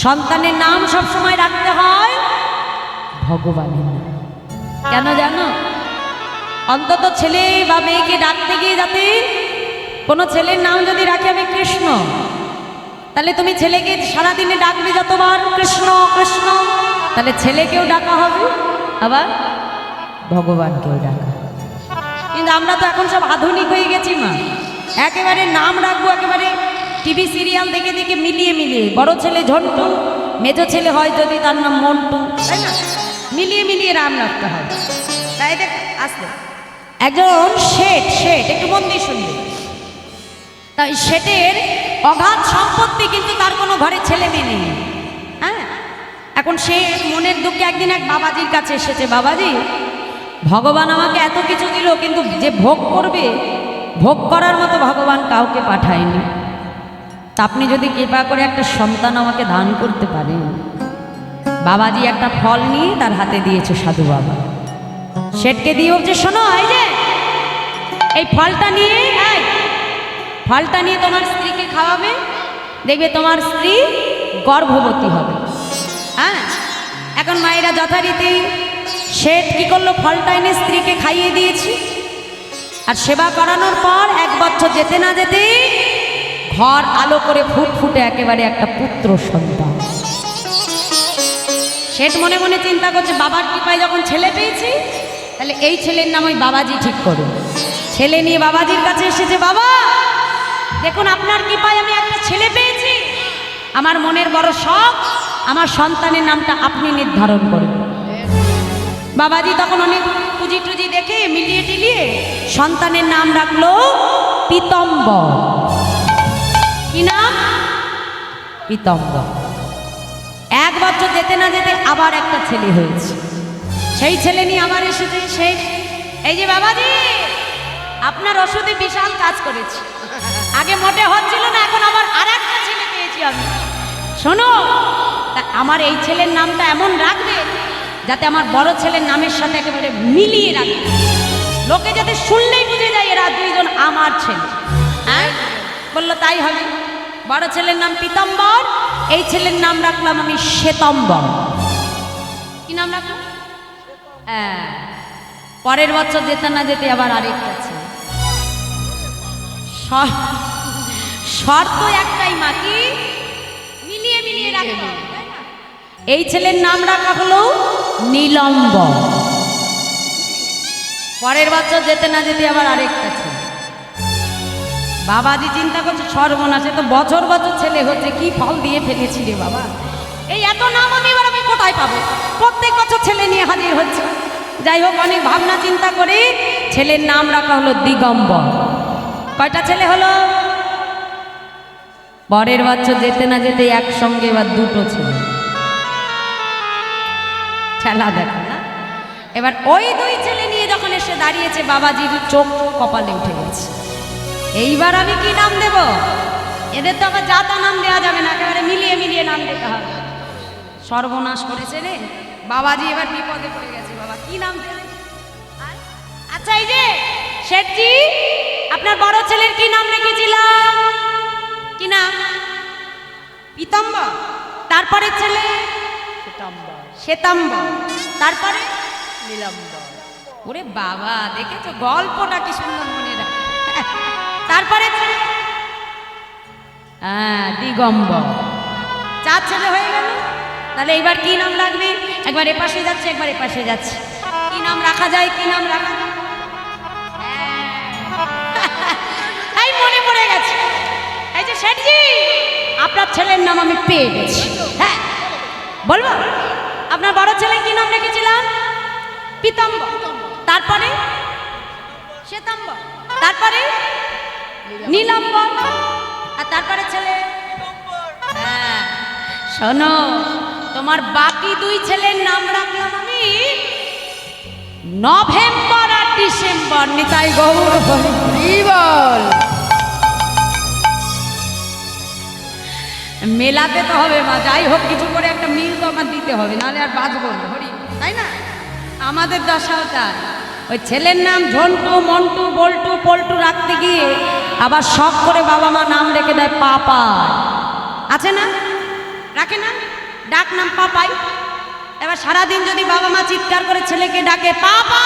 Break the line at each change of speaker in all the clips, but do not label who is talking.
সন্তানের নাম সবসময় রাখতে হয় ভগবানের নাম। কেন জানো? অন্তত ছেলে বা মেয়েকে ডাকতে গিয়ে যাতে কোনো ছেলের নাম যদি রাখে আমি কৃষ্ণ, তাহলে তুমি ছেলেকে সারাদিনে ডাকবে যতবার কৃষ্ণ কৃষ্ণ, তাহলে ছেলেকেও ডাকা হবে আবার ভগবানকেও ডাকা। কিন্তু আমরা তো এখন সব আধুনিক হয়ে গেছি মা, একেবারে নাম রাখবো একেবারে টিভি সিরিয়াল দেখে দেখে মিলিয়ে মিলিয়ে। বড় ছেলে ঝন্টু, মেজো ছেলে হয় যদি তার নাম মন্টু, তাই না? মিলিয়ে মিলিয়ে নাম রাখতে হয়। তাই দেখ আসলে একজন শেঠ, একটু মন দিয়ে শুনবে। তাই শেঠের অগাধ সম্পত্তি, কিন্তু তার কোনো ঘরে ছেলে মেয়ে নেই। হ্যাঁ, এখন সে মনের দুঃখে একদিন এক বাবাজির কাছে এসেছে। বাবাজি, ভগবান আমাকে এত কিছু দিল, কিন্তু যে ভোগ করবে, ভোগ করার মতো ভগবান কাউকে পাঠায়নি। তা আপনি যদি কৃপা করে একটা সন্তান আমাকে দান করতে পারেন। বাবাজি একটা ফল নিয়ে তার হাতে দিয়েছে সাধু বাবা। শেঠকে দিয়ে বলছে, শোনো, এই যে এই ফলটা নিয়ে তোমার স্ত্রীকে খাওয়াবে, দেখবে তোমার স্ত্রী গর্ভবতী হবে। হ্যাঁ, এখন মায়েরা যথারীতি শেঠ কি করলো, ফলটা এনে স্ত্রীকে খাইয়ে দিয়েছি। আর সেবা করানোর পর 1 বছর যেতে না যেতে ঘর আলো করে ফুটফুটে একেবারে একটা পুত্র সন্তান। শেঠ মনে মনে চিন্তা করছে, বাবার কৃপায় যখন ছেলে পেয়েছি, তাহলে এই ছেলের নাম ওই বাবাজি ঠিক করুন। ছেলে নিয়ে বাবাজির কাছে এসেছে, বাবা দেখুন আপনার কৃপায় আমি একটা ছেলে পেয়েছি, আমার মনের বড় শখ, আমার সন্তানের নামটা আপনি নির্ধারণ করবেন। বাবাজি তখন অনেক পুঁজি টুজি দেখে মিলিয়ে টিলিয়ে সন্তানের নাম রাখলো পীতম্বর। কি নাম? পীতম্বর। 1 বছর যেতে না যেতে আবার একটা ছেলে হয়েছে। সেই ছেলে নিয়ে আবার এসেছে সেই, এই যে বাবাজি আপনার ওষুধে বিশাল কাজ করেছে, আগে মোটে হচ্ছিল না, এখন আবার আরেকটা ছেলে পেয়েছি আমি। শোনো, আমার এই ছেলের নামটা এমন রাখবে যাতে আমার বড় ছেলের নামের সাথে একেবারে মিলিয়ে রাখবে, লোকে যাতে শুনলেই বুঝে যায় এরা দুইজন আমার ছেলে। হ্যাঁ, বললো তাই হবে। বড় ছেলের নাম পীতম্বর, এই ছেলের নাম রাখলাম আমি শ্বেতম্বর। কি নাম রাখলাম? হ্যাঁ, পরের বছর যেতে না যেতে আবার আরেকটা ছেলে। শর্ত একটাই মা, কি? মিলিয়ে মিলিয়ে রাখবো। এই ছেলের নাম রাখা হলো নীলম্বর। পরের বছর যেতে না যেতে আবার আরেকটা ছেলে। বাবাজি চিন্তা করছে, সর্বনাশে তো বছর বছর ছেলে হচ্ছে, কি ফল দিয়ে ফেলেছি রে বাবা, এই এত নাম আমি এবার আমি কোথায় পাবো? প্রত্যেক বছর ছেলে নিয়ে হাজির হচ্ছে। যাই হোক, অনেক ভাবনা চিন্তা করে ছেলের নাম রাখা হলো দিগম্বর। কয়টা ছেলে হলো? পরের বছর যেতে না যেতে একসঙ্গে এবার 2টো ছেলে। খেলা দেখো না। এবার ওই 2 ছেলে নিয়ে যখন এসে দাঁড়িয়েছে, বাবাজির চোখ কপালে উঠে গেছে। এইবার আমি কি নাম দেব? এদের তো আবার যাতা নাম দেওয়া যাবে না, একেবারে মিলিয়ে মিলিয়ে নাম দিতে হবে। সর্বনাশ করেছে রে বাবাজি, এবার বিপদে পড়ে গেছে। বাবা কি নাম দেবে? আচ্ছা, এই যে শেঠজি, আপনার বড় ছেলের কি নাম রেখেছিলাম? কি নাম? পীতম্বর। তারপরে ছেলে শ্বেতাম্বর, তারপরে নীলাম্বর। ওরে বাবা, দেখেছো গল্পটা কি সুন্দর মনে রাখে। তারপরে ছেলে দিগম্বর। 4 ছেলে হয়ে গেল। তাহলে এইবার কি নাম রাখবে? একবার এপাশে যাচ্ছে, একবার এপাশে যাচ্ছে। কি নাম রাখা যায়? কি নাম রাখা যায়? এই মনে পড়ে গেছে। এই যে শেঠজি, আপনার ছেলের নাম আমি পেয়ে গেছি। হ্যাঁ, বলবো? আপনার বড় ছেলে কি নাম রেখেছিলাম? পীতম্বর। তারপরে শ্বেতাম্বর, তারপরে নীলাম্বর, আর তারপরে ছেলে। হ্যাঁ, শোনো, তোমার বাকি 2 ছেলের নাম রাখলাম আমি নভেম্বর আর ডিসেম্বর। নিতাই গৌর বল। মেলাতে তো হবে মা, যাই হোক কিছু করে একটা মিল তো আমার দিতে হবে, নাহলে আর বাঁচবো না। হরি, তাই না? আমাদের দশাও তাই। ওই ছেলের নাম ঝন্টু, মন্টু, বল্টু, পল্টু রাখতে গিয়ে আবার শখ করে বাবা মা নাম রেখে দেয় পাপা। আছে না? রাখে না, ডাক নাম পাপাই। এবার সারাদিন যদি বাবা মা চিৎকার করে ছেলেকে ডাকে পাপা,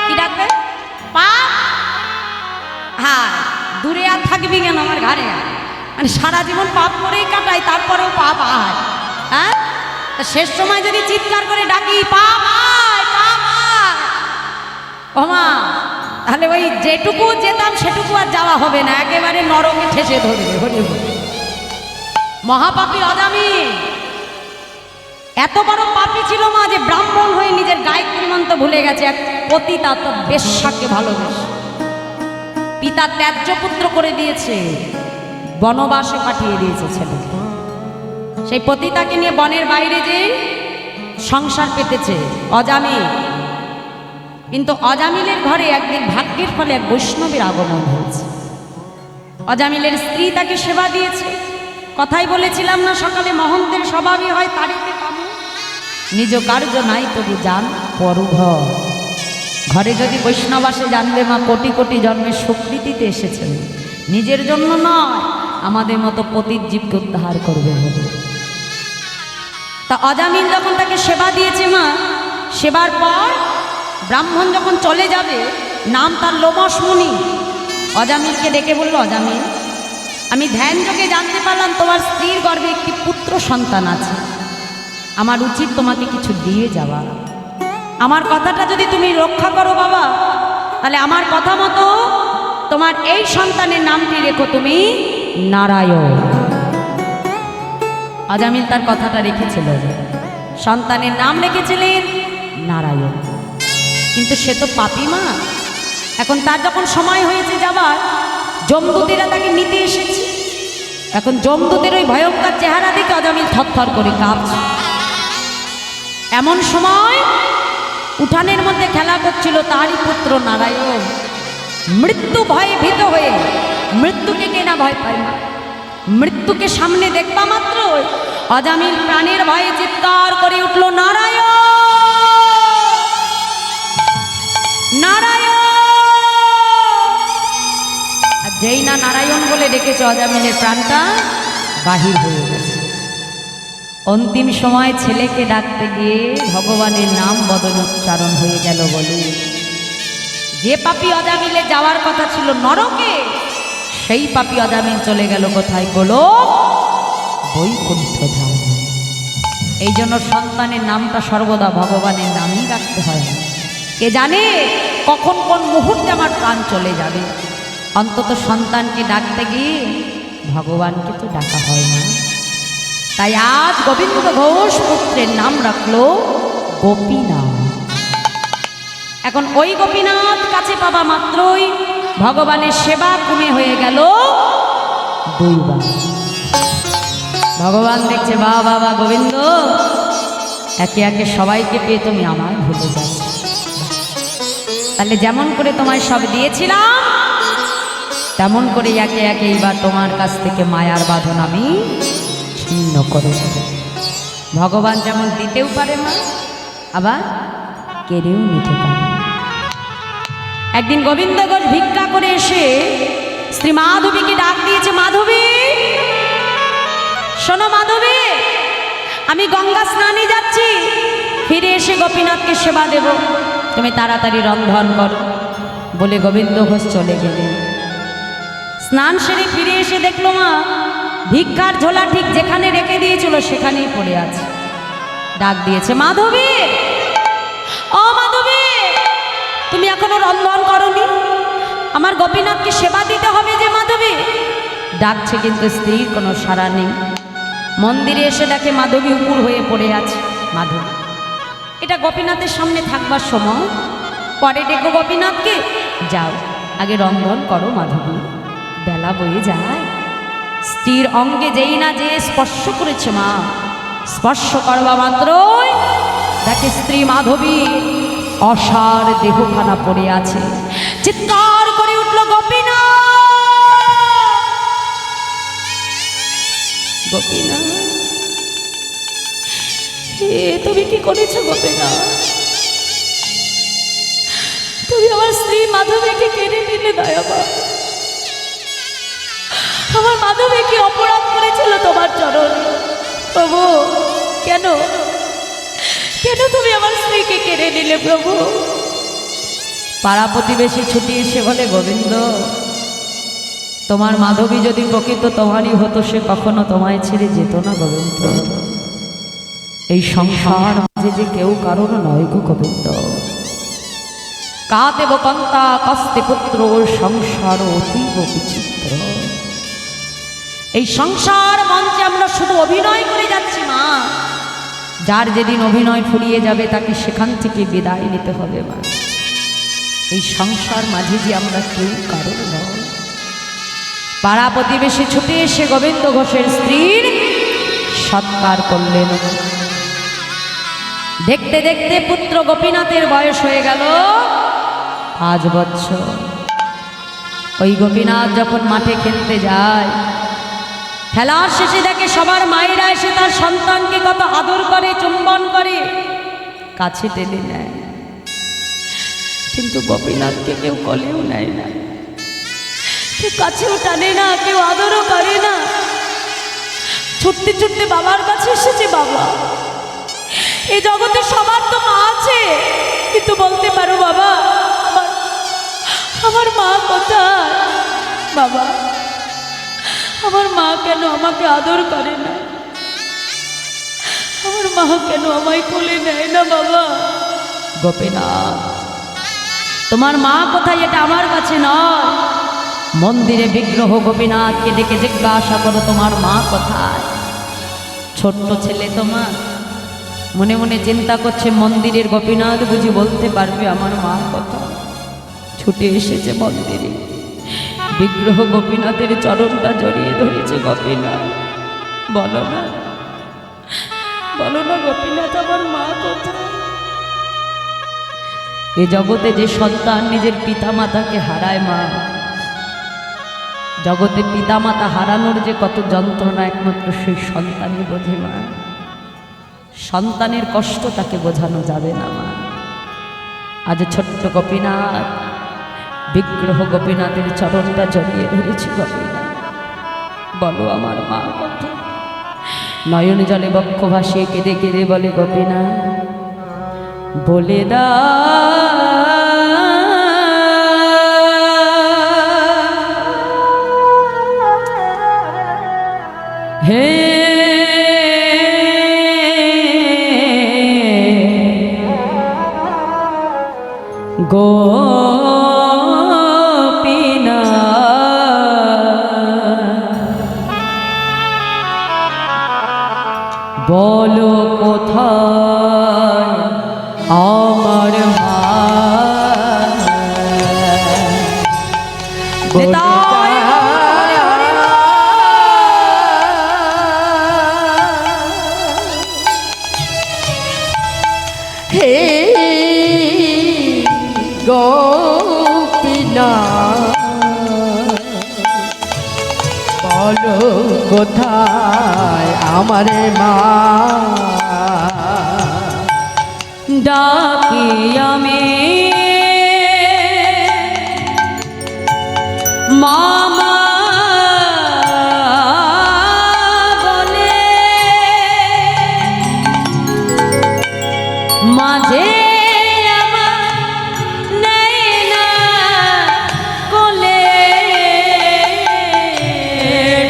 কি ডাকবে? পাপ। হ্যাঁ, দূরে আর থাকবি কেন আমার ঘরে, মানে সারা জীবন পাপ করেই কাটাই, তারপরেও পাপ আয়। হ্যাঁ, শেষ সময় যদি চিৎকার করে ডাকি পাপ আয় পাপ আয়, ওমা, তাহলে ওই যেটুকু যেতাম সেটুকু আর যাওয়া হবে না, একেবারে নরকে ঠেসে ধরবে। হরি হরি। মহাপাপী অজামিল এত বড় পাপী ছিল মা যে ব্রাহ্মণ হয়ে নিজের গায়ত্রী মন্ত্র ভুলে গেছে, এক পতিতা তো বেশ্যাকে ভালোবেসে পিতা ত্যায্য পুত্র করে দিয়েছে, বনবাসে পাঠিয়ে দিয়েছে ছেলে। সেই পতিতাকে নিয়ে বনের বাইরে যে সংসার পেতেছে অজামিল। কিন্তু অজামিলের ঘরে একদিন ভাগ্যের ফলে এক বৈষ্ণবের আগমন হয়েছে। অজামিলের স্ত্রী তাকে সেবা দিয়েছে। কথাই বলেছিলাম না সকালে, মহন্তের স্বভাবই হয় তারিতে পাবো, নিজ কার্য নাই তবু জান পরুভ। ঘরে যদি বৈষ্ণব আসে জানবে মা কোটি কোটি জন্মের স্বীকৃতিতে এসেছেন, নিজের জন্য নয়, আমাদের মতো পতিত জীবকে উদ্ধার করবে বলে। তা অজামিল যখন তাকে সেবা দিয়েছে মা, সেবার পর ব্রাহ্মণ যখন চলে যাবে, নাম তার লোমশ মুনি, অজামিলকে ডেকে বলল, অজামিল, আমি ধ্যান যোগে জানতে পারলাম তোমার স্ত্রীর গর্ভে একটি পুত্র সন্তান আছে। আমার উচিত তোমাকে কিছু দিয়ে যাওয়া। আমার কথাটা যদি তুমি রক্ষা করো বাবা, তাহলে আমার কথা মতো তোমার এই সন্তানের নামটি রেখো তুমি নারায়ণ। অজামিল তার কথাটা রেখেছিল, সন্তানের নাম রেখেছিলেন নারায়ণ। কিন্তু সে তো পাপী মা, এখন তার যখন সময় হয়েছে যাবার, যমদূতেরা তাকে নিতে এসেছে। এখন যমদূতের ওই ভয়ঙ্কর চেহারা দেখে অজামিল থরথর করে কাঁপছে। এমন সময় উঠানের মধ্যে খেলা করছিল তারই পুত্র নারায়ণ। মৃত্যু ভয়ে ভীত হয়ে, মৃত্যুকে কে না ভয় পায় না, মৃত্যুকে সামনে দেখবা মাত্র অজামিল প্রাণের ভয়ে চিৎকার করে উঠল, নারায়ণ নারায়ণ। আর যেই না নারায়ণ বলে ডেকেছে, অজামিলের প্রাণটা বাহির হয়ে গেছে। অন্তিম সময় ছেলেকে ডাকতে গিয়ে ভগবানের নাম বদল উচ্চারণ হয়ে গেল বলে যে পাপী অজামিলে যাওয়ার কথা ছিল নরকে, সেই পাপী অজামিল চলে গেল কোথায়? গোলোক বৈকুণ্ঠ ধাম। এই জন্য সন্তানের নামটা সর্বদা ভগবানের নামই রাখতে হয়। কে জানে কখন কোন মুহূর্তে আমার প্রাণ চলে যাবে। অন্তত সন্তানকে ডাকতে গিয়ে ভগবানকে তো ডাকা হয় না। তাই আজ গোবিন্দ ঘোষ পুত্রের নাম রাখলো গোপীনাথ। এখন ওই গোপীনাথ কাছে পাবা মাত্রই ভগবানের সেবা কমে হয়ে গেল দুইবার। ভগবান দেখছে, বা বাবা গোবিন্দ, একে একে সবাইকে পেয়ে তুমি আমায় ভুলে যাচ্ছ। তাহলে যেমন করে তোমায় সব দিয়েছিলাম, তেমন করে একে একে এইবার তোমার কাছ থেকে মায়ার বাঁধন আমি ছিন্ন করে দেব। ভগবান যেমন দিতেও পারে না, আবার কেড়েও নিতে পারে। একদিন গোবিন্দ ঘোষ ভিক্ষা করে এসে শ্রী মাধবীকে ডাক দিয়েছে, মাধবী শোনো মাধবী, আমি গঙ্গা স্নানে যাচ্ছি, ফিরে এসে গোপীনাথকে সেবা দেব, তুমি তাড়াতাড়ি রন্ধন করো। বলে গোবিন্দ ঘোষ চলে গেলেন। স্নান সেরে ফিরে এসে দেখলো মা ভিক্ষার ঝোলা ঠিক যেখানে রেখে দিয়েছিল সেখানেই পড়ে আছে। ডাক দিয়েছে, মাধবী ও মাধবী, তুমি এখনো রন্ধন করনি, আমার গোপীনাথকে সেবা দিতে হবে যে মাধবী। ডাকছে কিন্তু স্ত্রীর কোনো সাড়া নেই। মন্দিরে এসে দেখে মাধবী উপুর হয়ে পড়ে আছে। মাধবী, এটা গোপীনাথের সামনে থাকবার সময়, পরে ডেকো গোপীনাথকে, যাও আগে রন্ধন করো মাধবী, বেলা বয়ে যায়। স্ত্রীর অঙ্গে যেই না যে স্পর্শ করেছে মা, স্পর্শ করবা মাত্রই দেখে স্ত্রী মাধবী অসার দেহখানা পড়ে আছে। চিৎকার করে উঠল, গোপীনাথ গোপীনাথ, তুমি কি করেছো গোপীনাথ? তুমি আমার স্ত্রী মাধবীকে কেড়ে নিলে দয়াবা, আমার মাধবী কি অপরাধ করেছিল তোমার চরণে? প্রভু, কেন কেন তুমি আমার স্ত্রীকে কেড়ে নিলে প্রভু? পাড়া প্রতিবেশী ছুটি এসে বলে, গোবিন্দ, তোমার মাধবী যদি প্রকৃত তোমারই হতো সে কখনো তোমায় ছেড়ে যেত না গোবিন্দ। এই সংসার মাঝে যে কেউ কারণ নয় গো গোবিন্দ। কাদেব কন্তা কস্তে পুত্র সংসার অতীব বিচিত্র। এই সংসার মঞ্চে আমরা শুধু অভিনয় করে যাচ্ছি মা। যার যেদিন অভিনয় ফুরিয়ে যাবে তাকে সেখান থেকে বিদায় নিতে হবে মা। এই সংসার মাঝে যে আমরা কেউ কারণ নয়। পাড়া প্রতিবেশী ছুটে এসে গোবিন্দ ঘোষের স্ত্রীর সৎকার করলেন। দেখতে দেখতে পুত্র গোপীনাথের বয়স হয়ে গেল 5 বছর। ওই গোপীনাথ যখন মাঠে খেলতে যায়, খেলার শেষে দেখে সবার মায়েরা এসে তার সন্তানকে কত আদর করে, চুম্বন করে, কাছে টেনে নেয়। কিন্তু গোপীনাথকে কেউ কোলেও নেয় না, কেউ কাছেও টানে না, কেউ আদরও করে না। ছুটতে ছুটতে বাবার কাছে এসেছে। বাবা, এই জগতে সবার তো মা আছে, কিন্তু বলতে পারো বাবা আমার মা কোথায়? বাবা, আমার মা কেন আমাকে আদর করে না? আমার মা কেন আমায় কোলে নেয় না? বাবা, গোপীনাথ, তোমার মা কোথায় এটা আমার কাছে নয়, মন্দিরে বিগ্রহ গোপীনাথকে ডেকে জিজ্ঞাসা করো তোমার মা কোথায়। ছোট্ট ছেলে তোমার মনে মনে চিন্তা করছে, মন্দিরের গোপীনাথ বুঝি বলতে পারবে আমার মা কোথায়। ছুটে এসেছে মন্দিরে, বিগ্রহ গোপীনাথের চরণটা জড়িয়ে ধরেছে। গোপীনাথ, বলো না, বলো না গোপীনাথ, আমার মা কোথায়? এ জগতে যে সন্তান নিজের পিতামাতাকে হারায় মা, জগতে পিতামাতা হারানোর যে কত যন্ত্রণা একমাত্র সেই সন্তানই বোঝে মা। সন্তানের কষ্ট তাকে বোঝানো যাবে না মা। আজ ছোট্ট গোপীনাথ বিগ্রহ গোপীনাথের চরণটা জড়িয়ে ধরেছি। গোপীনাথ, বলো আমার মা কোথায়? নয়ন জলে বক্ষ ভাসিয়ে কেঁদে কেঁদে বলে, গোপীনাথ বলে দা হে গোপীনাথ, বলো কোথায় আমার মা?
হে গোপীনাথ, বলো কোথায় আমার মা?
ডাকি আমি মামা বলে, মাঝে আমার নেই না কোলে।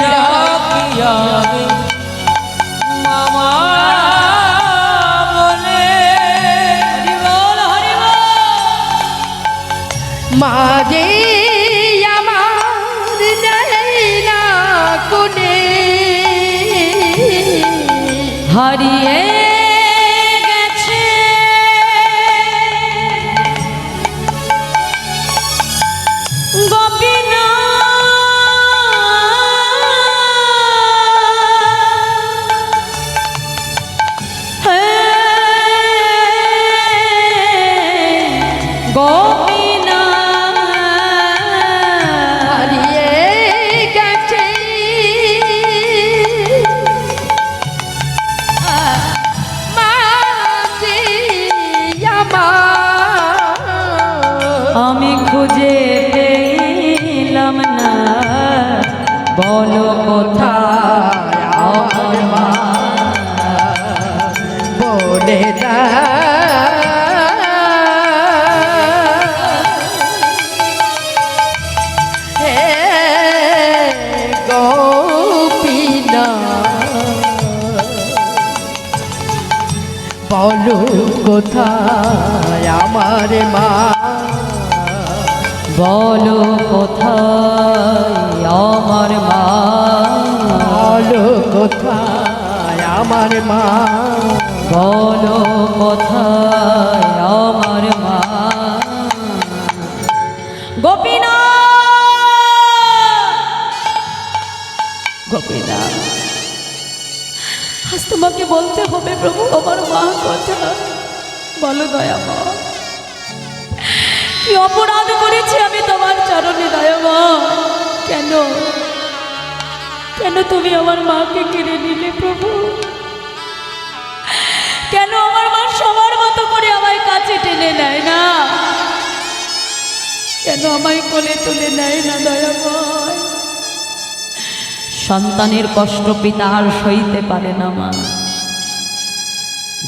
ডাকি আমি মামা বলে, হরি বল হরি বল।
মাঝে আমার নেই না কোনে,
হারিয়ে গেছে গোপীনাথ, গোপীনাথ
হারিয়ে গেছে
বলো কোথায় আমার মা,
বলে দাও হে গোপীনাথ, বলো কোথায় আমার মা,
বলো কোথায় আমার মা,
বলো কোথায় আমার মা,
বলো কোথায় আমার মা। গোপীনাথ, গোপীনাথ, আজ তোমাকে বলতে হবে প্রভু আমার মা কথা। বলো দয়ামা, কি অপরাধ করেছি আমি তোমার চরণে দয়ামা? কেন কেন তুমি আমার মাকে কেড়ে নিলে প্রভু? কেন আমার মা সবার মতো করে আমায় কাছে টেনে নেয় না? কেন আমায় কোলে তুলে নেয় না দয়াময়? সন্তানের কষ্ট পিতা আর সইতে পারে না মা।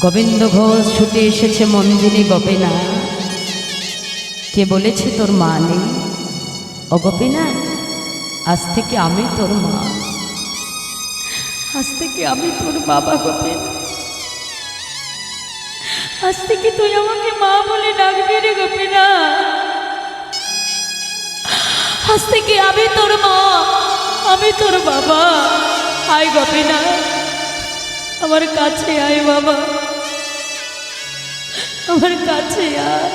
গোবিন্দ ঘোষ ছুটে এসেছে মন্দিরে। গোপীনা, কে বলেছে তোর মা নেই? ও গোপীনা, আজ থেকে আমি তোর মা, আজ থেকে আমি তোর বাবা। গোপীনা, আজ থেকে তুই আমাকে মা বলে ডাকবি রে গোপীনা। আজ থেকে আমি তোর মা, আমি তোর বাবা। আয় গোপীনা, আমার কাছে আয় বাবা, আমার কাছে আয়।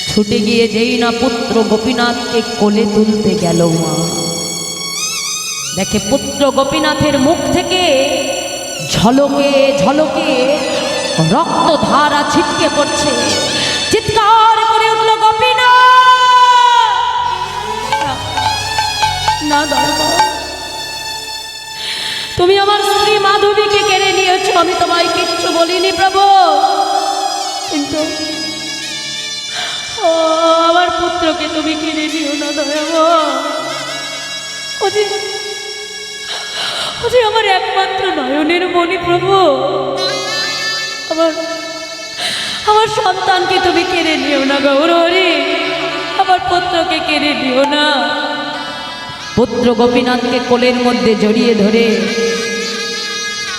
ছুটে গিয়ে যেই না পুত্র গোপীনাথকে কোলে তুলতে গেল মা, দেখে পুত্র গোপীনাথের মুখ থেকে ঝলকে ঝলকে রক্তধারা ছিটকে পড়ছে। চিৎকার করে উঠল গোপীনাথ, না দয়ামা, তুমি আমার স্ত্রী মাধবীকে কেড়ে নিয়েছো, আমি তোমায় কিচ্ছু বলিনি প্রভু, কিন্তু আমার পুত্রকে তুমি কেড়ে নিও না দয়ামা। ও যে আমার একমাত্র নয়নের মণি প্রভু, আমার সন্তানকে তুমি কেড়ে নিও না গৌরহরি, আমার পুত্রকে কেড়ে নিও না। পুত্র গোপীনাথকে কোলের মধ্যে জড়িয়ে ধরে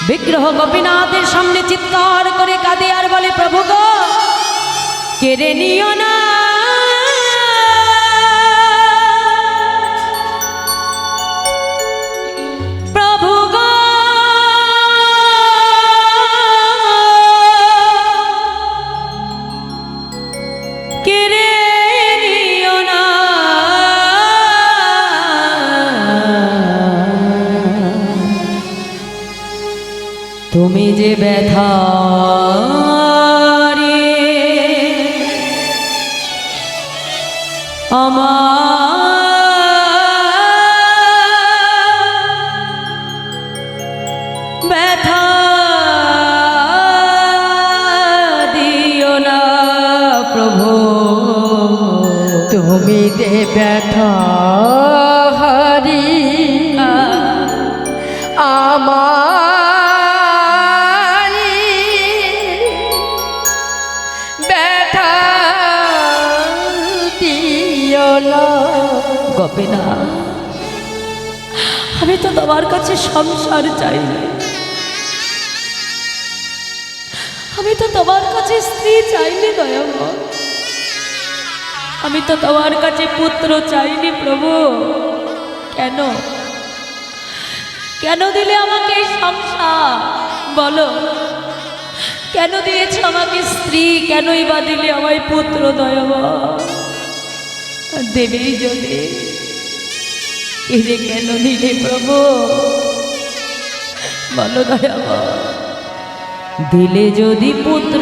বিগ্রহ গোপীনাথের সামনে চিৎকার করে কাঁদে আর বলে, প্রভু গো, কেড়ে নিও না, প্রভু গো, কেড়ে নিও না। তুমি যে ব্যথা আমার ব্যথা দিও না প্রভু,
তুমি দে ব্যথা হারি আমার ব্যথা দিও না।
গোপীনা, আমি তো তোমার কাছে সংসার চাইনি, আমি তো তোমার কাছে স্ত্রী চাইনি দয়াময়, আমি তো তোমার কাছে পুত্র চাইনি প্রভু। কেন কেন দিলে আমাকে এই সংসার? বলো, কেন দিয়েছ আমাকে স্ত্রী? কেনই বা দিলে আমায় পুত্র দয়াময়? দেবী যদি এরে কেন দিলে প্রভু? বলো দয়াময়, দিলে যদি পুত্র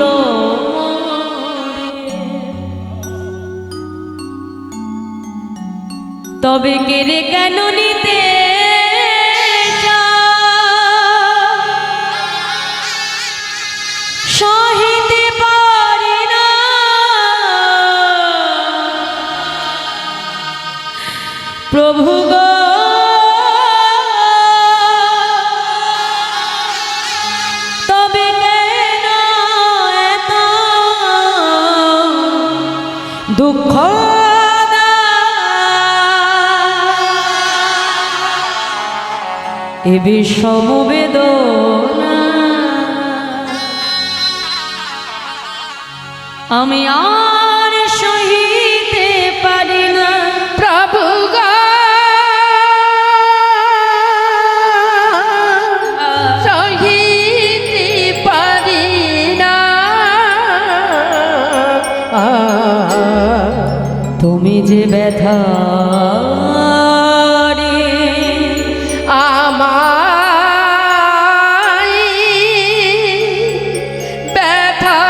তবে কেড়ে কেন নিতে সহিতে পারি না প্রভু গো। এ বিষম বেদনা আমি আর সহিতে পারি না।
প্রভু গো সহিতে পারি না।
তুমি যে ব্যথা
আমায় ব্যথা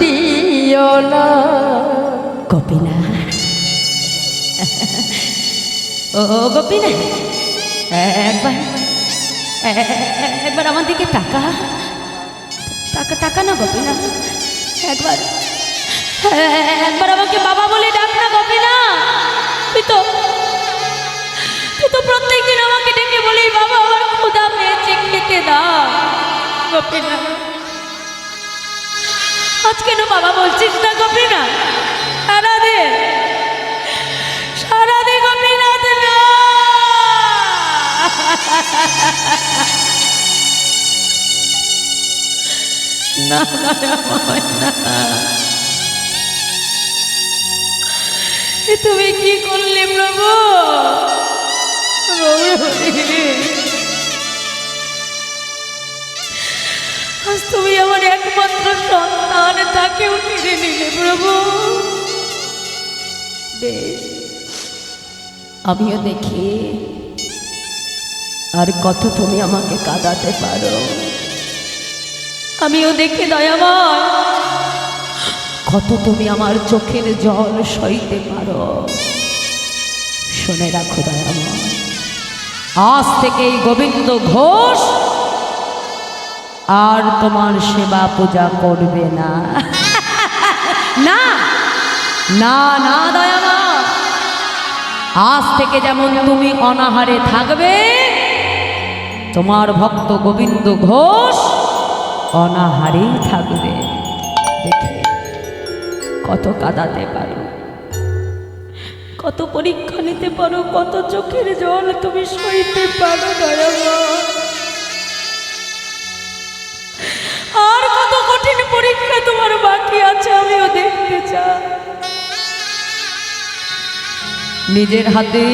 দিও না।
গোপীনা ও গোপীনা একবার একবার আমার দিকে তাকা তাকা তাকা না গোপীনা একবার একবার আমাকে বাবা বলে ডাক না গোপীনা। তুই তো প্রত্যেকদিন আমাকে ডেকে বলি বাবা আমার ক্ষুধা পেয়েছে খেতে দাও গোপীনা। আজ কেন বাবা বলছিস না গোপীনা? সারা দে গোপীনাথ না না তুমি কি করলে প্রভু? আজ তুমি আমার একমাত্র সন্তান, তাকেও কেড়ে নিলে প্রভু। বেশ আমিও দেখি আর কত তুমি আমাকে কাঁদাতে পারো। আমিও দেখি দয়াময় কত তুমি আমার চোখের জল সইতে পারো। শুনে রাখো দয়াময়, আজ থেকে এই গোবিন্দ ঘোষ আর তোমার সেবা পূজা করবে না। না না না দয়াময়, আজ থেকে যেমন তুমি অনাহারে থাকবে, তোমার ভক্ত গোবিন্দ ঘোষ অনাহারেই থাকবে। দেখে কত কাঁদাতে পারো, কত পরীক্ষা নিতে পারো, কত চোখের জল তুমি সইতে পারো দয়াময়। আর কত কঠিন পরীক্ষা তোমার বাকি আছে আমিও দেখতে চাই। নিজের হাতে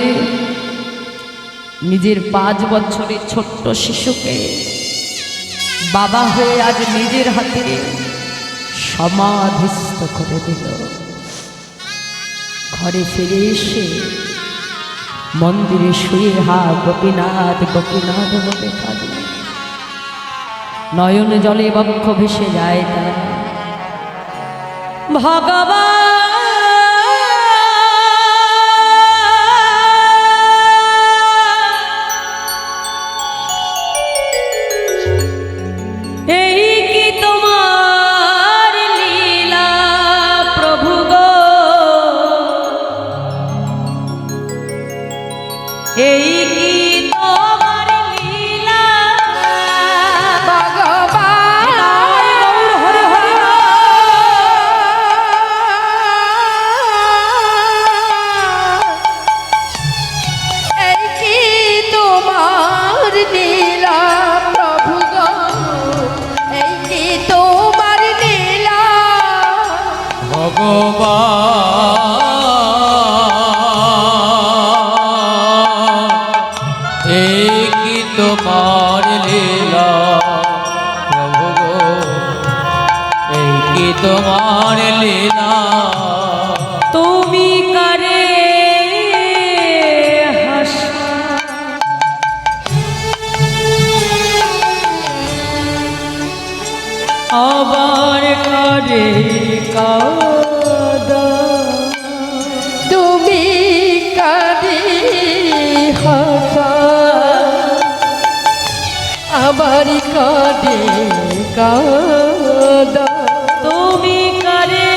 নিজের 5 বছরের ছোট্ট শিশুকে বাবা হয়ে আজ নিজের হাতে সমাধিস্থ করে দিল। ঘরে ফিরে এসে মন্দিরে শুয়ে হা গোপীনাথ গোপীনাথ বলে কাঁদে। নয়ন জলে বক্ষ ভেসে যায় তার। ভগবান এই কি তোমার লীলা প্রভু গো, এই কি তোমার লীলা
ভগবান।
হরে হরে
এই কি তোমার লীলা প্রভু গো, এই কি তোমার লীলা।
ভগবান এই কি তোমার লীলা প্রভু গো, এই কি তোমার লীলা।
তুমি করে হাসা আবার করে কাঁদা।
তুমি কাঁদি হাসা আবার কাঁদে কাঁদা।
তুমি করে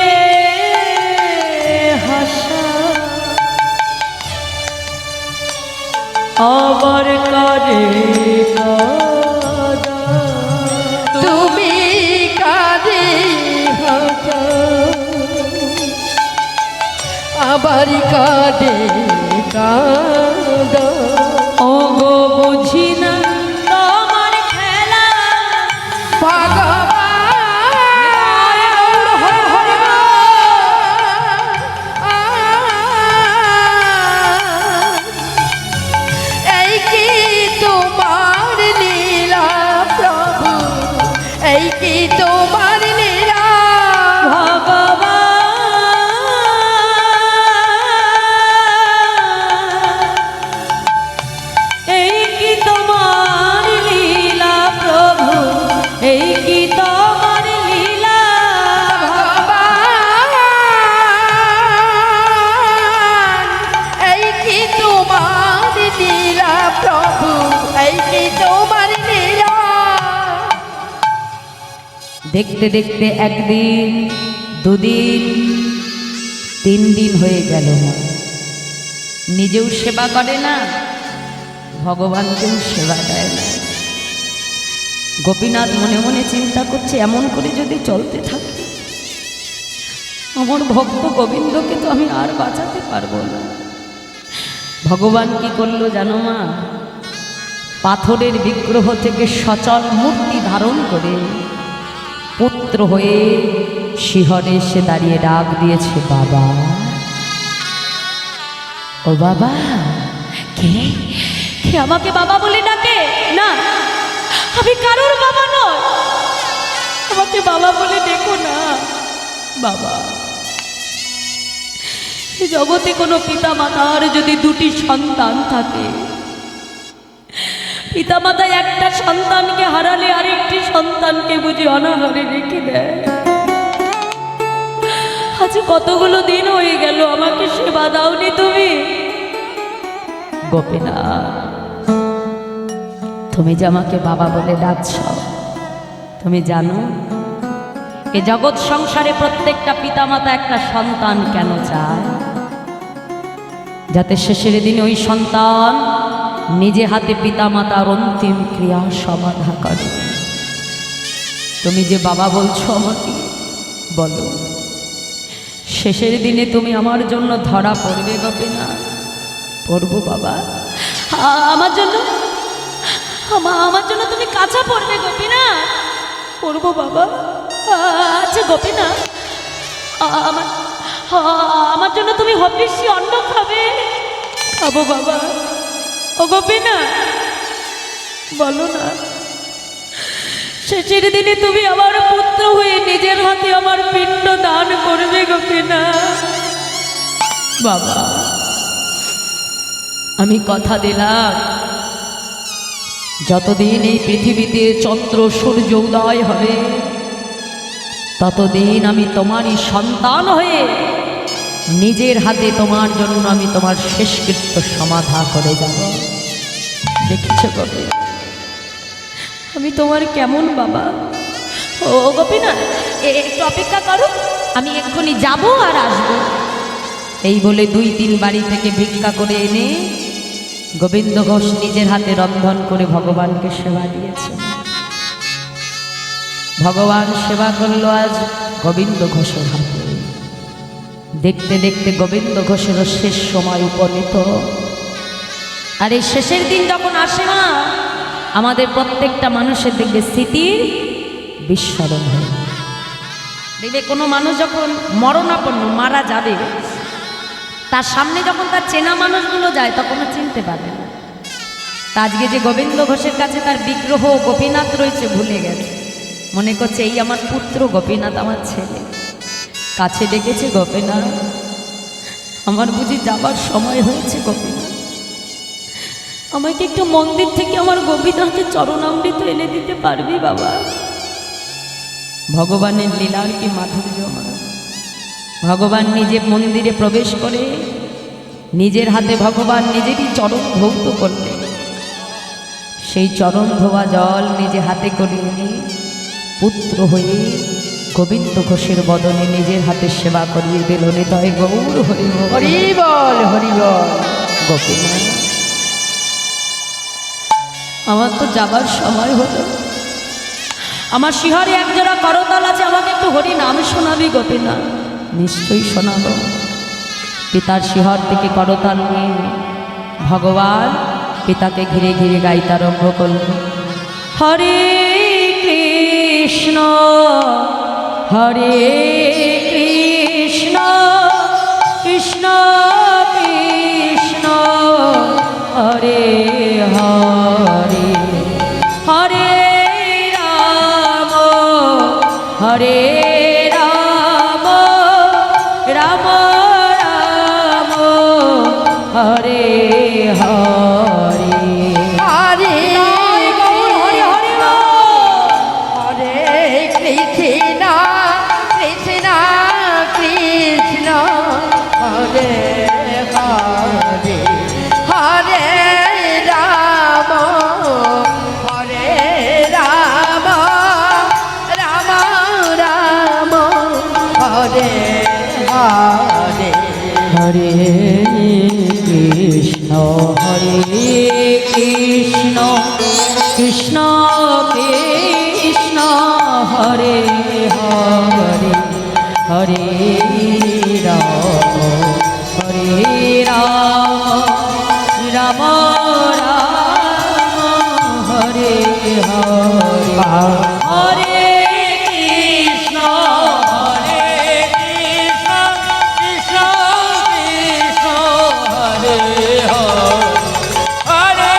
হাসা আবার করে কাঁদা।
তুমি কাঁদে হাসা আবার কাঁদে কাঁদা।
ও গো
কি তোমার লীলা
দেখতে দেখতে একদিন, দুদিন, 3 দিন হয়ে গেল। নিজেও সেবা করে না, ভগবানকেও সেবা দেয় না। গোপীনাথ মনে মনে চিন্তা করছে, এমন করে যদি চলতে থাকে আমার ভক্ত গোবিন্দকে তো আমি আর বাঁচাতে পারবো না। ভগবান কি করলো জানো মা? পাথরের বিগ্রহ থেকে সচল মূর্তি ধারণ করে পুত্র হয়ে শিহরে এসে দাঁড়িয়ে ডাক দিয়েছে, বাবা, ও বাবা। কে কে আমাকে বাবা বলে ডাকে? না, আমি কারোর বাবা নয়, আমাকে বাবা বলে ডেকো না। বাবা, এই জগতে কোনো পিতা মাতার যদি 2টি সন্তান থাকে, পিতা মাতা একটা সন্তানকে হারালে আরেকটি সন্তানকে বুঝি অনাহারে রেখে দেয়। আজ কতগুলো দিন হয়ে গেল আমাকে সেবা দাওনি তুমি। গোপীনাথ, তুমি যে আমাকে বাবা বলে ডাকছ, তুমি জানো এ জগৎ সংসারে প্রত্যেকটা পিতামাতা একটা সন্তান কেন চায়? যাতে শেষের দিনে ওই সন্তান নিজে হাতে পিতামাতার অন্তিম ক্রিয়া সমাধা করে। তুমি যে বাবা বলছো আমাকে, বলো শেষের দিনে তুমি আমার জন্য ধরা পড়বে গোপীনাথ? পড়বো বাবা, আমার জন্য, আমার জন্য তুমি কাঁচা পড়বে গোপীনাথ? পড়বো বাবা। আচ্ছা গোপীনাথ, আমার জন্য তুমি হবিষ্যি অন্ন খাবে? খাবো বাবা। ও গোপীনাথ, বলো না শেষের দিনে তুমি আমার পুত্র হয়ে নিজের হাতে আমার পিণ্ড দান করবে গোপীনাথ? বাবা, আমি কথা দিলাম, যতদিন এই পৃথিবীতে চন্দ্র সূর্য উদয় হবে ততদিন আমি তোমারই সন্তান হয়ে নিজের হাতে তোমার জন্য আমি তোমার শেষকৃত্য সমাধা করে যাব। দেখেছ কবে আমি তোমার কেমন বাবা? ও গোপীনাথ, একটু অপেক্ষা করো, আমি এক্ষুনি যাব আর আসবো। এই বলে 2-3 বাড়ি থেকে ভিক্ষা করে এনে গোবিন্দ ঘোষ নিজের হাতে রন্ধন করে ভগবানকে সেবা দিয়েছে। ভগবান সেবা করলো আজ গোবিন্দ ঘোষের হাতে। দেখতে দেখতে গোবিন্দ ঘোষেরও শেষ সময় উপনীত। আর এই শেষের দিন যখন আসে না, আমাদের প্রত্যেকটা মানুষের দেখবে স্মৃতির বিস্মরণ হয়। দেখবে কোনো মানুষ যখন মরণাপন্ন মারা যাবে, তার সামনে যখন তার চেনা মানুষগুলো যায় তখন চিনতে পারবে না। তা আজকে যে গোবিন্দ ঘোষের কাছে তার বিগ্রহ গোপীনাথ রয়েছে ভুলে গেছে, মনে করছে এই আমার পুত্র গোপীনাথ, আমার ছেলে। কাছে ডেকেছে, গোপীনাথ আমার বুঝি যাবার সময় হয়েছে, গোপীনাথ আমাকে একটু মন্দির থেকে আমার গোপীনাথের চরণামৃত এনে দিতে পারবি বাবা? ভগবানের লীলার কি মাধুর্য! ভগবান নিজে মন্দিরে প্রবেশ করে নিজের হাতে ভগবান নিজেরই চরণ ধৌত করলেন। সেই চরণ ধোয়া জল নিজে হাতে করে নিয়ে পুত্র হয়ে গোবিন্দ ঘোষের বদনে নিজের হাতে সেবা করিয়ে দিল। নিতাই গৌর হরি
হরি বল, হরি বল।
গোপীনাথ, আমার তো যাবার সময় হলো। আমার শিহরে একজোড়া করতাল আছে, আমাকে একটু হরি নাম শোনাবি গোপীনাথ? নিশ্চয়ই শোনাবো। পিতার শিহর থেকে করতাল নিয়ে ভগবান পিতাকে ঘিরে ঘিরে গাইতে আরম্ভ করল। হরে কৃষ্ণ হরে কৃষ্ণ কৃষ্ণ কৃষ্ণ হরে হরে, হরে রাম হরে রাম রাম রাম হরে হরে।
হরে
হরে হরে
হরে কৃষ্ণ কৃষ্ণ কৃষ্ণ হরে হরে, হরে রাম
কৃষ্ণ কৃষ্ণ কৃষ্ণ হরে হরে হরে রাম হরে রাম রাম রাম হরে হরে হরে কৃষ্ণ হরে কৃষ্ণ কৃষ্ণ কৃষ্ণ হরে হরে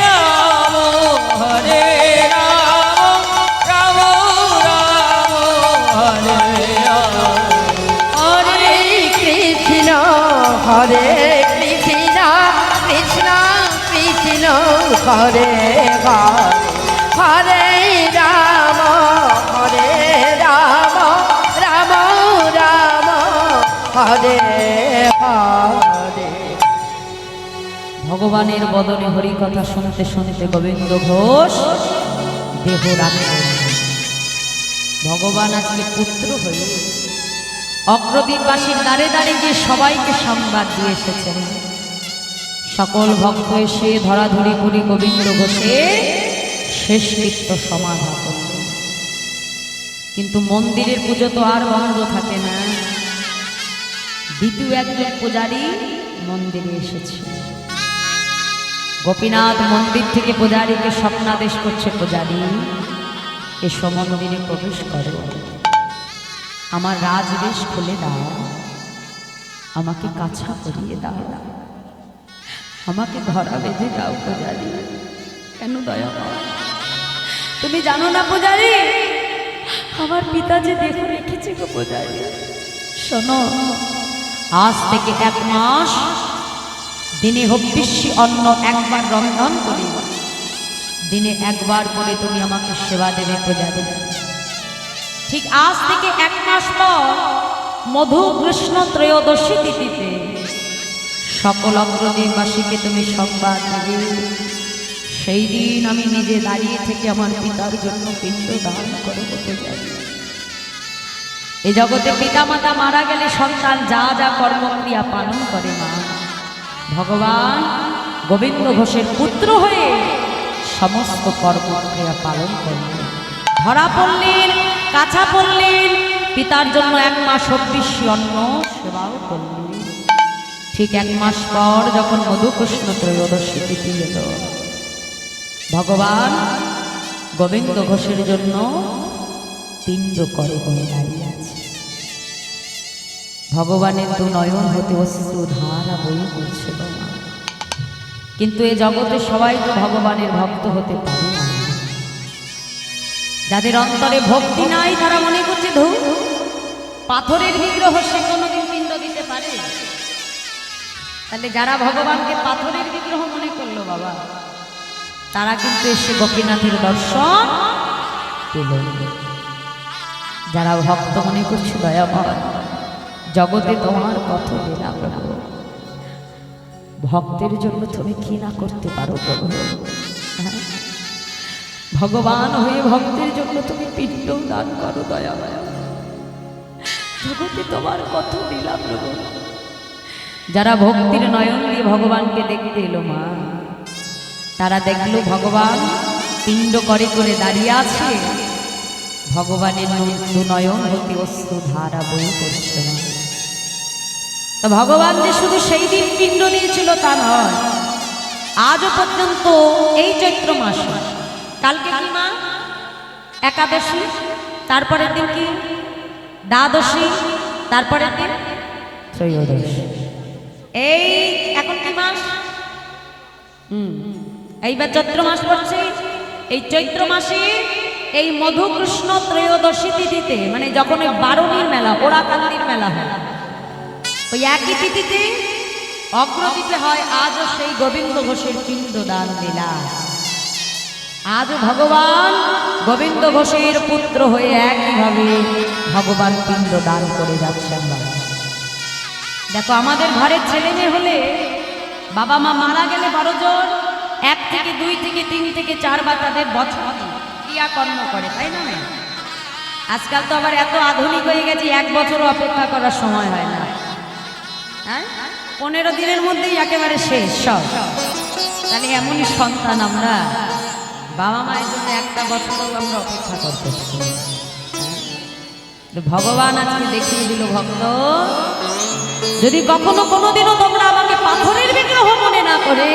রাম হরে রাম রাম রাম হরে
হরে কৃষ্ণ হরে কৃষ্ণ কৃষ্ণ কৃষ্ণ হরে হরে হরে রাম হরে রাম রাম রাম হরে হরে।
ভগবানের বদনে হরি কথা শুনতে শুনতে গোবিন্দ ঘোষ দেহ রাখলেন। ভগবান আজকে পুত্র হয়ে অগ্রদ্বীপবাসীর দ্বারে দ্বারে গিয়ে সবাইকে সংবাদ দিয়ে এসেছেন। সকল ভক্ত এসে ধরাধরি করে গোবিন্দ ঘোষে শেষকৃত্য সমাধা করলেন। কিন্তু মন্দিরের পুজো তো আর বন্ধ থাকে না। দ্বিতীয় একজন পূজারী মন্দিরে এসেছে। গোপীনাথ মন্দির থেকে পূজারীকে স্বপ্নাদেশ করছে, পূজারী এসো মন্দিরে প্রবেশ করো, আমার রাজবেশ খুলে দাও, আমাকে কাছা করিয়ে দাও, আমাকে ধরা বেঁধে দাও পূজারী। কেন দয়া করো? তুমি জানো না পূজারী, আমার পিতা যে দেহ রেখেছে গো পূজারী। শোনো, আজ থেকে 1 মাস দিনে হবিষ্যি অন্ন একবার রন্ধন করি, দিনে একবার করে তুমি আমাকে সেবা দেবে পূজারী। ঠিক আজ থেকে 1 মাস পর মধু কৃষ্ণ ত্রয়োদশী তিথিতে সকল অগ্রদ্বীপবাসীকে তুমি সংবাদ দেবে। সেই দিন আমি নিজে দাঁড়িয়ে থেকে আমার পিতার জন্য পিণ্ড দান করব পূজারী। এ জগতে পিতা মাতা মারা গেলে সন্তান যা যা কর্মক্রিয়া পালন করে মা, ভগবান গোবিন্দ ঘোষের পুত্র হয়ে সমস্ত কর্মক্রিয়া পালন করলেন। ধরা পড়লেন, কাছা পড়লেন, পিতার জন্য 1 মাস হবিষ্যি অন্ন সেবাও করলেন। ঠিক 1 মাস পর যখন মধুকৃষ্ণ ত্রয়োদশী তিথি এলো, ভগবান গোবিন্দ ঘোষের জন্য পিণ্ড করে দাঁড়িয়ে আছে। ভগবানের 2 নয়ন হতে অশ্রু ধারা বয়ে পড়ছিল না। কিন্তু এ জগতে সবাই তো ভগবানের ভক্ত হতে পারে না। যাদের অন্তরে ভক্তি নাই তারা মনে করছে ধূপ পাথরের বিগ্রহ সে কোনোদিন পিণ্ড দিতে পারে। তাহলে যারা ভগবানকে পাথরের বিগ্রহ মনে করলো বাবা, তারা কিন্তু এসে গোপীনাথের দর্শন পেল। যারা ভক্ত মনে করছে দয়াময়, জগতে তোমার কত লীলা প্রভু, ভক্তের জন্য তুমি কি না করতে পারো প্রভু। হ্যাঁ? ভগবান হয়ে ভক্তের জন্য তুমি পিণ্ড দান করো দয়াময়। জগতে তোমার কত লীলা প্রভু। যারা ভক্তির নয়ন দিয়ে ভগবানকে দেখতে এলো মা, তারা দেখলো ভগবান পিণ্ড করে করে দাঁড়িয়ে আছে। ভগবানের 2 নয়ন হতে অশ্রু ধারা বয়ে পড়ছে না। তো ভগবান যে শুধু সেই দিন পিণ্ড দিয়েছিল তা নয়, আজও পর্যন্ত এই চৈত্র মাস, কালকে কি মা একাদশী, তারপরের দিন কি দ্বাদশী, তারপরের দিন ত্রয়োদশী। এই এখন কি মাস? এইবার চৈত্র মাস পড়ছে। এই চৈত্র মাসে এই মধুকৃষ্ণ ত্রয়োদশী তিথিতে, মানে যখন ওই বারুণীর মেলা, ওড়াকান্দির মেলা হয়, ওই একই তিথিতে অগ্রদ্বীপে হয় আজও সেই গোবিন্দ ঘোষের পিণ্ড দান লীলা। আজও ভগবান গোবিন্দ ঘোষের পুত্র হয়ে একইভাবে ভগবান পিণ্ড দান করে যাচ্ছেন। বাবা দেখো, আমাদের ঘরের ছেলে মেয়ে হলে বাবা মা মারা গেলে 12 জন 1 থেকে 2 থেকে 3 থেকে 4 বার তাদের বছর ক্রিয়াকর্ম করে, তাই না? আজকাল তো আবার এত আধুনিক হয়ে গেছে, 1 বছরও অপেক্ষা করার সময় হয় না। হ্যাঁ, 15 দিনের মধ্যেই একেবারে শেষ সব। তাহলে এমনই সন্তান আমরা। বাবা মায়ের জন্য একটা বছর আমরা অপেক্ষা করতেছি। ভগবান আজকে দেখিয়ে দিল, ভক্ত যদি কখনো কোনোদিনও তোমরা আমাকে পাথরের বিগ্রহ মনে না করে,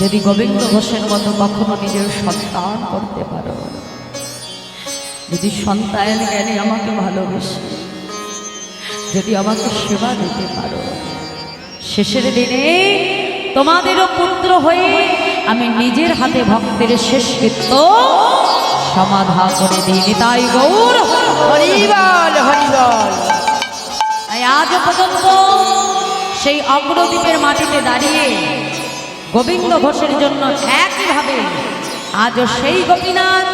যদি গোবিন্দ ঘোষের মতো কখনো নিজের সন্তান করতে পারো, যদি সন্তান জ্ঞানে আমাকে ভালোবেসে যদি আমাকে সেবা দিতে পারো, শেষের দিনে তোমাদেরও পুত্র হয়ে আমি নিজের হাতে ভক্তের শেষ কৃত্য সমাধা করে দিই। তাই গৌর
হরিবল হরিবল।
তাই আজ পর্যন্ত সেই অগ্রদ্বীপের মাটিতে দাঁড়িয়ে গোবিন্দ ঘোষের জন্য একইভাবে আজও সেই গোপীনাথ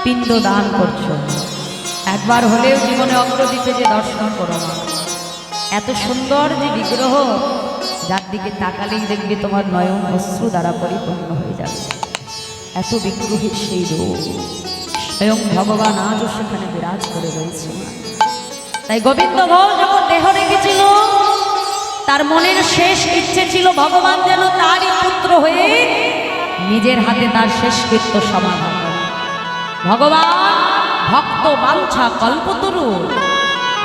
পিণ্ড দান করছো। একবার হলেও জীবনে অগ্রদ্বীপে যে দর্শন করো না, এত সুন্দর যে বিগ্রহ, যার দিকে তাকালেই দেখবে তোমার নয়ন অশ্রু দ্বারা পরিপূর্ণ হয়ে যাবে। এত বিগ্রহের সেই রূপ, স্বয়ং ভগবান আজও সেখানে বিরাজ করে রয়েছে। তাই গোবিন্দ ঘোষ যখন দেহ রেখেছিল, তার মনের শেষ ইচ্ছে ছিল ভগবান যেন তারই পুত্র হয়ে নিজের হাতে তার শেষ কৃত্য সমাধান করে। ভগবান ভক্ত বাঞ্ছা কল্পতরু,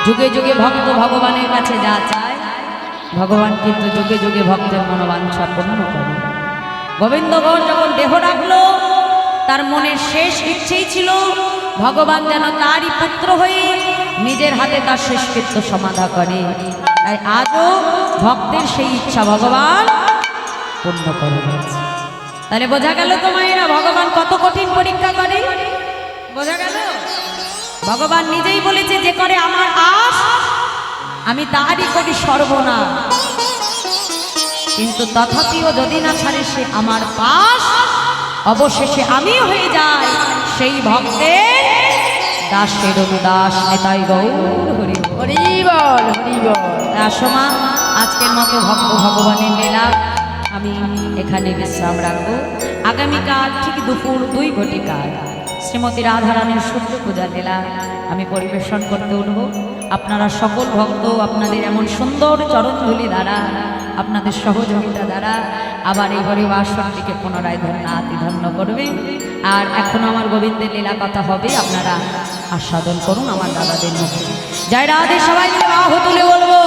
যুগে যুগে ভক্ত ভগবানের কাছে যা চায়, ভগবান কিন্তু যুগে যুগে ভক্তের মনোবাঞ্ছা পূর্ণ করে। গোবিন্দ ঘোষ যখন দেহ রাখলো, তার মনের শেষ ইচ্ছেই ছিল ভগবান যেন তারই পুত্র হয়ে নিজের হাতে তার শেষকৃত্য সমাধা করে। তাই আজও ভক্তের সেই ইচ্ছা ভগবান পূর্ণ করে দিয়েছে। তাহলে বোঝা গেল তো মায়েরা, ভগবান কত কঠিন পরীক্ষা করে। বোঝা গেল, ভগবান নিজেই বলেছে যে করে আমার আশ আমি তারই করি সর্বনাশ, কিন্তু তথাপিও যদি না ছাড়ে সে আমার পাশ, অবশেষে আমি হয়ে যাই সেই ভক্তের দাসের অনুদাস। নেতাই গৌর হরি
হরিবল হরিবল।
আসমা, আজকের মতো ভক্ত ভগবানের লীলা আমি এখানে বিশ্রাম রাখবো। আগামীকাল ঠিক দুপুর 2 ঘটিকায় শ্রীমতী রাধারানীর সূর্য পূজা লীলা আমি পরিবেশন করতে উঠব। আপনারা সকল ভক্ত আপনাদের এমন সুন্দর চরণধূলি দ্বারা, আপনাদের সহযোগিতা দ্বারা আবার এই হরিবাসনটিকে পুনরায় ধন্য করবে। আর এখনো আমার গোবিন্দের লীলা কথা হবে, আপনারা আস্বাদন করুন আমার দাদাদের মুখে। জয় রাধে। সবাই মিলে বাহু তুলে বলবো,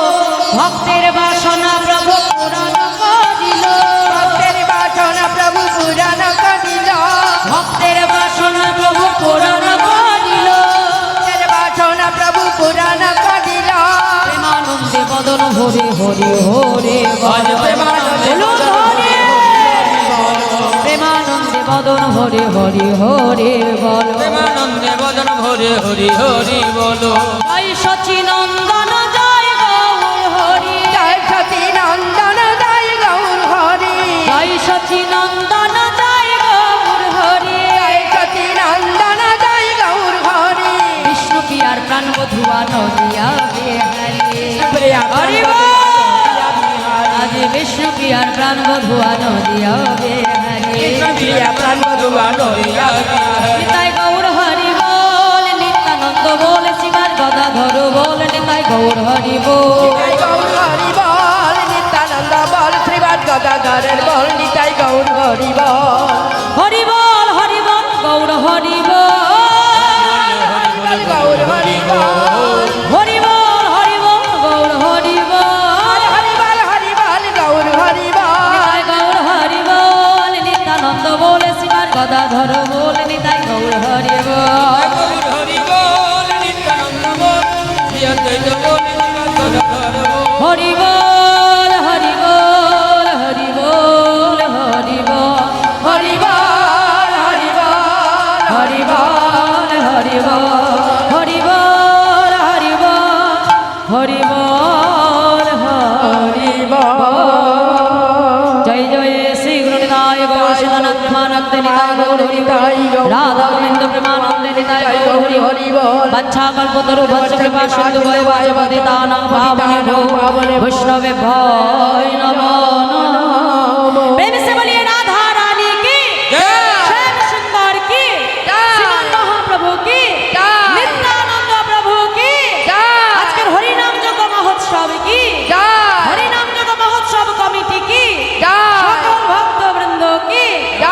ভক্তের বাসনা প্রভু পুরাণ করিল,
ভক্তের বাসনা প্রভু পুরাণ করিল,
ভক্তের বাসনা প্রভু পুরাণ করিল,
ভক্তের বাসনা প্রভু পুরাণ করিল।
প্রেমানন্দে বদন হরে হরে হরে বল,
প্রেমানন্দে
বলুন হরে, প্রেমানন্দে বদন হরে হরে হরে বল,
প্রেমানন্দে বদন ভরে হরি হরি বলো।
জয় সচিনন্দন জয় গৌর হরি,
জয় সতী নন্দন জয় গৌর হরি,
জয় সচিনন্দন জয় গৌর হরি,
জয় সতী নন্দন জয় গৌর হরি।
বিষ্ণু পিয়ার প্রাণ বধুয়া নদিয়া বিহারি,
প্রিয়া
হরি বল। আজ বিষ্ণু পিয়ার প্রাণ বধুয়া নদিয়া বিহারি,
প্রিয়া প্রাণ মধুয়া নদিয়া বিহারি।
নিতাই গৌর হরি বল, নিত্যানন্দ বল, শিবার গদাধর বল, নিতাই গৌর হরি বল,
নিতাই গৌর হরি বল, নিত্যানন্দ বল, শ্রীবাদ গদাধরের বল, নিতাই গৌর হরি বল।
হরি বল হরি বল গৌর হরি বল,
গৌর হরি বল,
হরি বল হরি বল গৌর হরি বল,
হরি বল হরি বল গৌর হরি বল।
নিতাই গৌর হরি বল, নিত্যানন্দ বল, শিবার গদাধর বল, নিতাই গৌর হরি বল,
গৌর হরি বল, নিত্যানন্দ বল, শ্রী অদ্বৈত বল, গদাধর বল।
হরি বল হরি বল হরি বল হরি বল,
হরি বল হরি বল
হরি বল হরি বল, হরি বল হরি বল, হরি বল হরি বল। জয় জয় শ্রী গুরু নিতাই গৌর সদানন্দ প্রেমানন্দ নিতাই গৌর হরি বল, রাধা গোবিন্দ প্রেমানন্দ নিতাই গৌর হরি বল।
হরি বল।
বাচ্চা কল্পতরু ভজ্র কৃপা সিন্ধু বয় বাজপতি তানাং পাবনে ভো বৈষ্ণবে ভয় নমঃ।